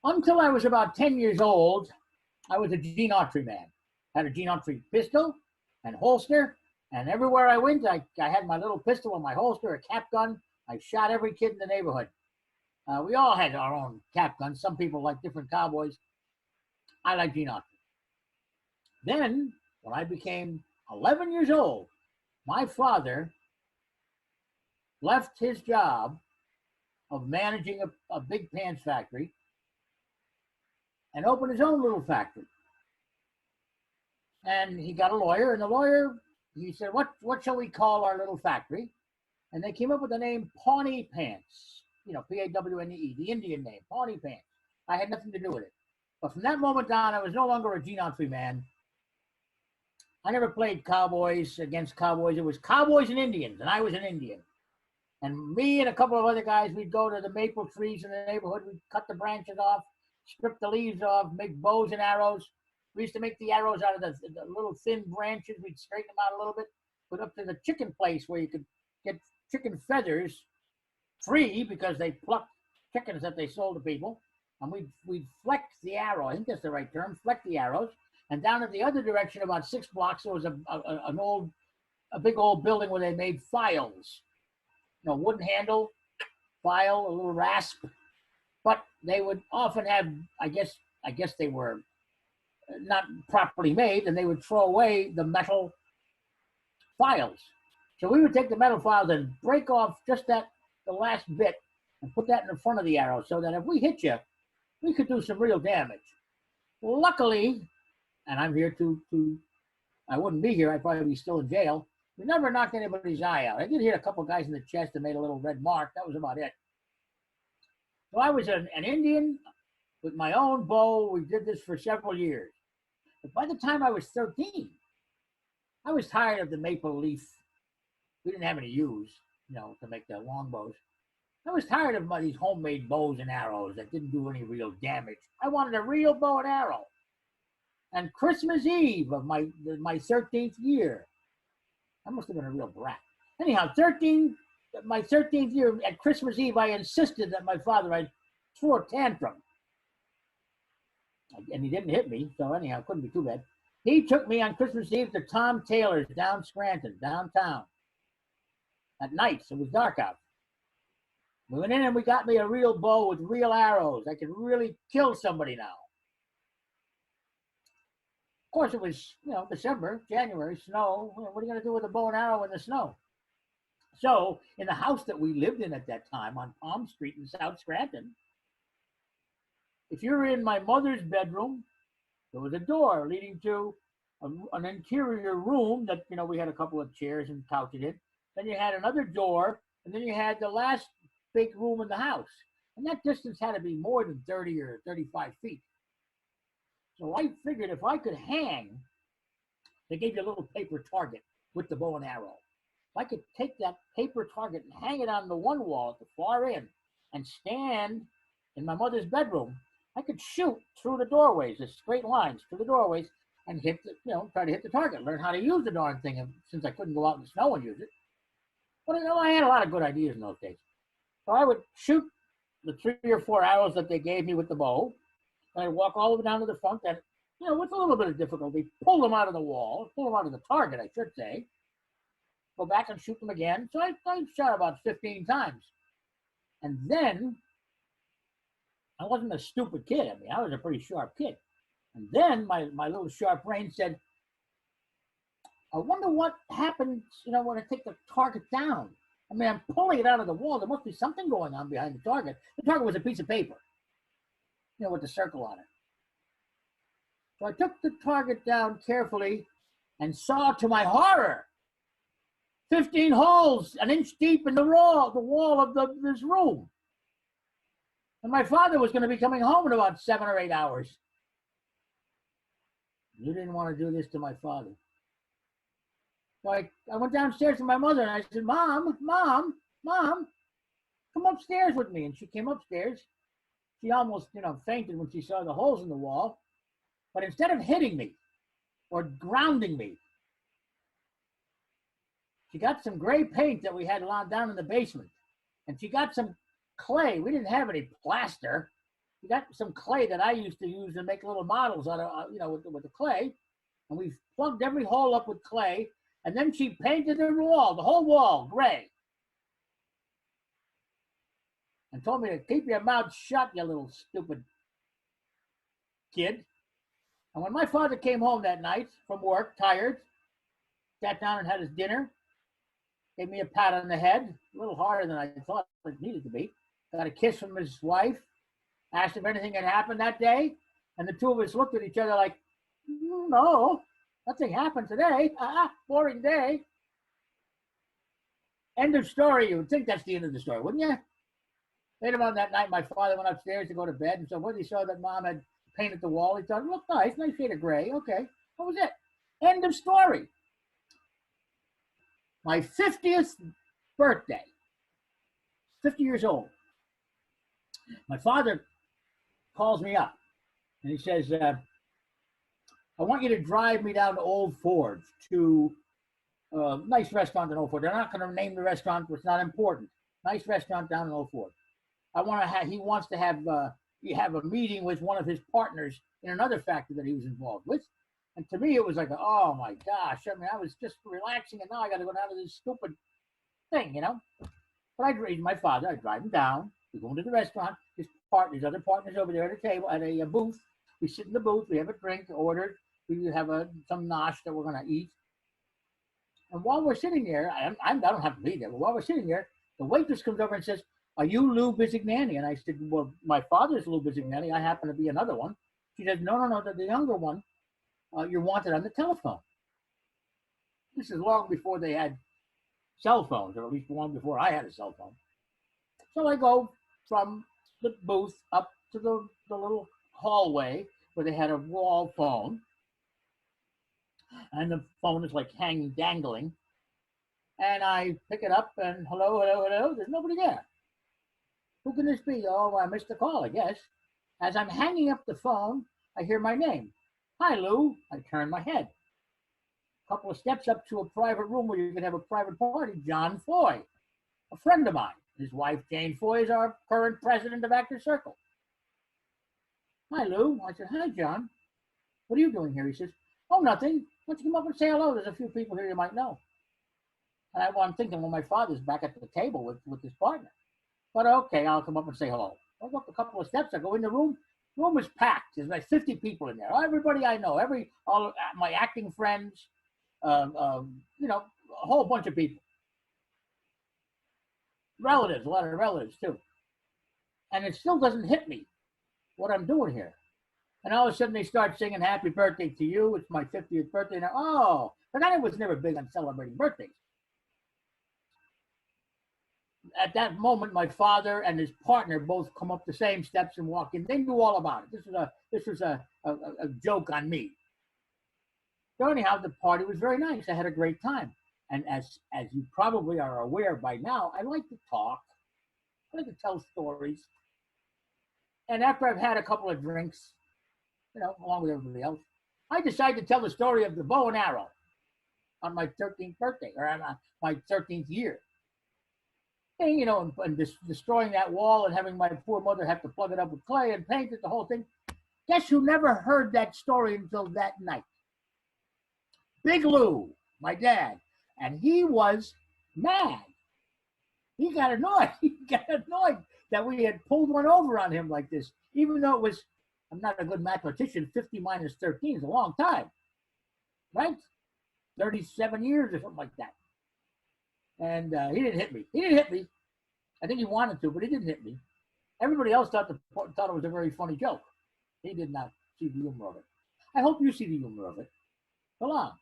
Until I was about 10 years old, I was a Gene Autry man. I had a Gene Autry pistol and holster, and everywhere I went, I had my little pistol in my holster, a cap gun. I shot every kid in the neighborhood. We all had our own cap guns. Some people like different cowboys. I like Gene Autry. Then, when I became 11 years old, my father left his job of managing a big pants factory and opened his own little factory. And he got a lawyer, and the lawyer, he said, what shall we call our little factory? And they came up with the name Pawnee Pants, P-A-W-N-E-E, the Indian name, Pawnee Pants. I had nothing to do with it. But from that moment on, I was no longer a Gene Autry man. I never played Cowboys against Cowboys. It was Cowboys and Indians, and I was an Indian. And me and a couple of other guys, we'd go to the maple trees in the neighborhood. We'd cut the branches off, strip the leaves off, make bows and arrows. We used to make the arrows out of the little thin branches. We'd straighten them out a little bit, put up to the chicken place where you could get chicken feathers free because they plucked chickens that they sold to people. And we'd fleck the arrow. I think that's the right term, fleck the arrows. And down at the other direction, about 6 blocks, there was a big old building where they made files. Wooden handle, file, a little rasp. But they would often have, I guess they were not properly made, and they would throw away the metal files. So we would take the metal files and break off just the last bit and put that in the front of the arrow so that if we hit you, we could do some real damage. Luckily, and I'm here I wouldn't be here, I'd probably be still in jail. We never knocked anybody's eye out. I did hit a couple guys in the chest and made a little red mark. That was about it. So I was an Indian with my own bow. We did this for several years. But by the time I was 13, I was tired of the maple leaf. We didn't have any ewes, to make the long bows. I was tired of these homemade bows and arrows that didn't do any real damage. I wanted a real bow and arrow. And Christmas Eve of my 13th year, I must have been a real brat. Anyhow, my 13th year at Christmas Eve, I insisted that my father, I threw a tantrum. And he didn't hit me, so anyhow, it couldn't be too bad. He took me on Christmas Eve to Tom Taylor's down Scranton, downtown. At night, so it was dark out. We went in and we got me a real bow with real arrows. I could really kill somebody now. Of course, it was, December, January, snow. What are you going to do with a bow and arrow in the snow? So, in the house that we lived in at that time on Palm Street in South Scranton, if you were in my mother's bedroom, there was a door leading to an interior room that, we had a couple of chairs and couches in. Then you had another door, and then you had the last big room in the house. And that distance had to be more than 30 or 35 feet. So I figured if I could hang, they gave you a little paper target with the bow and arrow. If I could take that paper target and hang it on the one wall at the far end and stand in my mother's bedroom, I could shoot through the doorways, the straight lines through the doorways, and try to hit the target, learn how to use the darn thing since I couldn't go out in the snow and use it. But I had a lot of good ideas in those days. So I would shoot the 3 or 4 arrows that they gave me with the bow, and I'd walk all the way down to the front and, with a little bit of difficulty, pull them out of the wall, pull them out of the target, I should say, go back and shoot them again. So I shot about 15 times. And then, I wasn't a stupid kid. I was a pretty sharp kid. And then my little sharp brain said, I wonder what happens, when I take the target down. I'm pulling it out of the wall. There must be something going on behind the target. The target was a piece of paper, with the circle on it. So I took the target down carefully and saw, to my horror, 15 holes an inch deep in the wall of this room. And my father was going to be coming home in about 7 or 8 hours. You didn't want to do this to my father. So I went downstairs to my mother and I said, Mom, come upstairs with me. And she came upstairs. She almost, fainted when she saw the holes in the wall. But instead of hitting me or grounding me, she got some gray paint that we had down in the basement. And she got some clay. We didn't have any plaster. he got some clay that I used to use to make little models out of, with the clay. And we plugged every hole up with clay. And then she painted the wall, the whole wall, gray. And told me to keep your mouth shut, you little stupid kid. And when my father came home that night from work, tired, sat down and had his dinner, gave me a pat on the head, a little harder than I thought it needed to be. Got a kiss from his wife, asked if anything had happened that day, and the two of us looked at each other like, no, nothing happened today. Boring day. End of story. You would think that's the end of the story, wouldn't you? Later on that night, my father went upstairs to go to bed, and so when he saw that Mom had painted the wall, he thought, look nice shade of gray. Okay, what was it? End of story. My 50th birthday, 50 years old. My father calls me up and he says, I want you to drive me down to Old Forge to a nice restaurant in Old Forge. They're not going to name the restaurant, but it's not important. Nice restaurant down in Old Forge. He wants to have a meeting with one of his partners in another factory that he was involved with. And to me, it was like, oh my gosh. I mean, I was just relaxing, and now I got to go down to this stupid thing, But I drive him down. We go into the restaurant. His other partners over there at a table, at a booth. We sit in the booth. We have a drink ordered. We have some nosh that we're going to eat. And while we're sitting there, I don't have to be there, but while we're sitting there, the waitress comes over and says, are you Lou Bisignani? And I said, well, my father's Lou Bisignani. I happen to be another one. She said, no, the younger one. You're wanted on the telephone. This is long before they had cell phones, or at least long before I had a cell phone. So I go from the booth up to the little hallway where they had a wall phone. And the phone is like hanging, dangling. And I pick it up and hello. There's nobody there. Who can this be? Oh, I missed the call, I guess. As I'm hanging up the phone, I hear my name. Hi, Lou. I turn my head. A couple of steps up to a private room where you can have a private party. John Foy, a friend of mine. His wife, Jane Foy, is our current president of Actors Circle. Hi, Lou. I said, hi, John. What are you doing here? He says, oh, nothing. Why don't you come up and say hello? There's a few people here you might know. And I'm thinking, well, my father's back at the table with his partner. But okay, I'll come up and say hello. I go up a couple of steps. I go in the room. The room is packed. There's like 50 people in there. Everybody I know, all of my acting friends, a whole bunch of people. Relatives, a lot of relatives too. And it still doesn't hit me what I'm doing here. And all of a sudden they start singing happy birthday to you. It's my 50th birthday. And but I was never big on celebrating birthdays. At that moment, my father and his partner both come up the same steps and walk in. They knew all about it. This was a joke on me. So anyhow, the party was very nice. I had a great time. And as you probably are aware by now, I like to talk. I like to tell stories. And after I've had a couple of drinks, along with everybody else, I decided to tell the story of the bow and arrow on my 13th birthday, or on my 13th year. And destroying that wall and having my poor mother have to plug it up with clay and paint it, the whole thing. Guess who never heard that story until that night? Big Lou, my dad. And he was mad. He got annoyed. He got annoyed that we had pulled one over on him like this, even though it was, I'm not a good mathematician, 50 minus 13 is a long time, right? 37 years or something like that. And he didn't hit me. I think he wanted to, but he didn't hit me. Everybody else thought it was a very funny joke. He did not see the humor of it. I hope you see the humor of it. So long.